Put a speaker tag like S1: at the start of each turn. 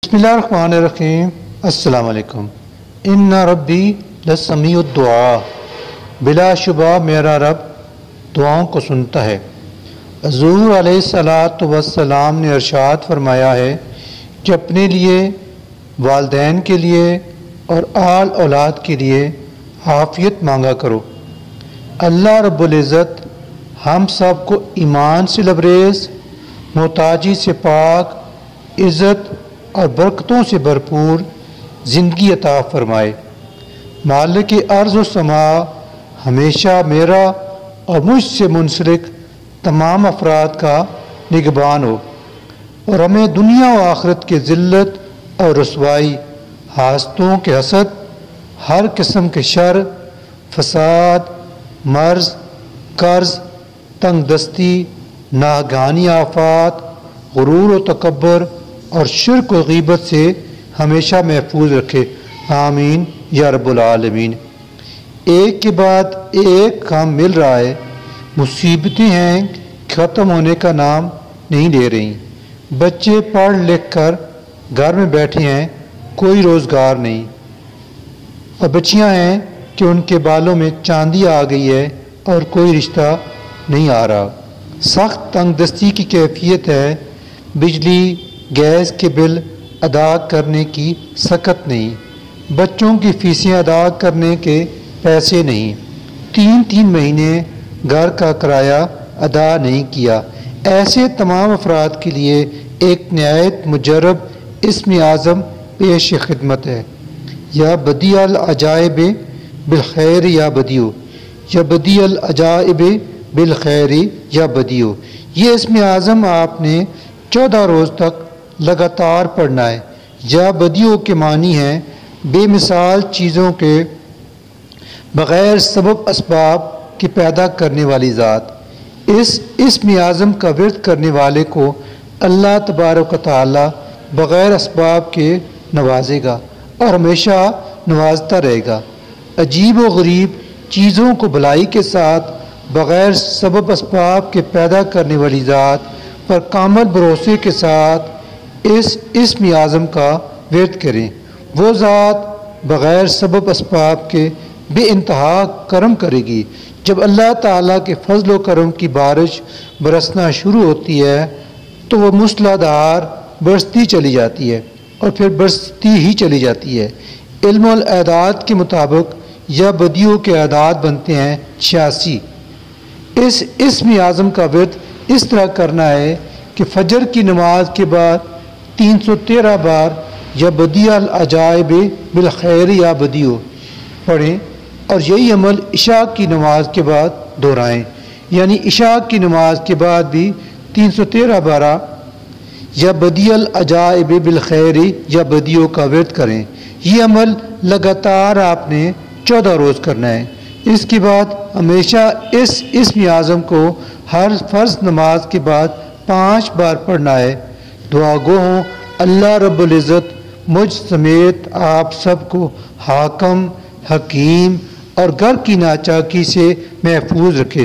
S1: بسم اللہ الرحمن الرحیم۔ السلام علیکم۔ ان ربی لسمیع الدعاء، بلا شبہ میرا رب دعاؤں کو سنتا ہے۔ حضور علیہ الصلاۃ والسلام نے ارشاد فرمایا ہے کہ اپنے لیے، والدین کے لیے اور آل اولاد کے لیے عافیت مانگا کرو۔ اللہ رب العزت ہم سب کو ایمان سے لبریز، محتاجی سے پاک، عزت اور برکتوں سے بھرپور زندگی عطا فرمائے۔ مالک ارض و سما ہمیشہ میرا اور مجھ سے منسلک تمام افراد کا نگہبان ہو، اور ہمیں دنیا و آخرت کے ذلت اور رسوائی، حاسدوں کے حسد، ہر قسم کے شر، فساد، مرض، قرض، تنگ دستی، ناگہانی آفات، غرور و تکبر اور شرک و غیبت سے ہمیشہ محفوظ رکھے، آمین یا رب العالمین۔ ایک کے بعد ایک کام مل رہا ہے، مصیبتیں ہیں ختم ہونے کا نام نہیں لے رہی۔ بچے پڑھ لکھ کر گھر میں بیٹھے ہیں، کوئی روزگار نہیں، اور بچیاں ہیں کہ ان کے بالوں میں چاندی آ گئی ہے اور کوئی رشتہ نہیں آ رہا۔ سخت تنگ دستی کی کیفیت ہے، بجلی گیس کے بل ادا کرنے کی سخت نہیں، بچوں کی فیسیں ادا کرنے کے پیسے نہیں، 3 مہینے گھر کا کرایہ ادا نہیں کیا۔ ایسے تمام افراد کے لیے ایک نہایت مجرب اسم اعظم پیش خدمت ہے، یا بدیع العجائب بالخیر یا بدیع، یا بدیع العجائب بالخیر یا بدیع۔ یہ اسم اعظم آپ نے 14 روز تک لگاتار پڑھنا ہے۔ یا بدیع کے معنی ہے بے مثال چیزوں کے بغیر سبب اسباب کی پیدا کرنے والی ذات۔ اس اسم اعظم کا ورد کرنے والے کو اللہ تبارک و تعالی بغیر اسباب کے نوازے گا اور ہمیشہ نوازتا رہے گا۔ عجیب و غریب چیزوں کو بھلائی کے ساتھ بغیر سبب اسباب کے پیدا کرنے والی ذات پر کامل بھروسے کے ساتھ اس اسم اعظم کا ورد کریں۔ وہ ذات بغیر سبب اسباب کے بے انتہا کرم کرے گی۔ جب اللہ تعالیٰ کے فضل و کرم کی بارش برسنا شروع ہوتی ہے تو وہ موسلا دھار برستی چلی جاتی ہے اور پھر برستی ہی چلی جاتی ہے۔ علم الاعداد کے مطابق یا بدیع کے اعداد بنتے ہیں 86۔ اس اسم اعظم کا ورد اس طرح کرنا ہے کہ فجر کی نماز کے بعد 313 بار یا بدیع العجائب بالخیر یا بدیع پڑھیں، اور یہی عمل عشاء کی نماز کے بعد دہرائیں، یعنی عشاء کی نماز کے بعد بھی 313 بارہ یا بدیع العجائب بالخیر یا بدیع کا ورد کریں۔ یہ عمل لگاتار آپ نے 14 روز کرنا ہے۔ اس کے بعد ہمیشہ اس اسم اعظم کو ہر فرض نماز کے بعد 5 بار پڑھنا ہے۔ دعا گو ہوں اللہ رب العزت مجھ سمیت آپ سب کو حاکم، حکیم اور گھر کی ناچاکی سے محفوظ رکھے۔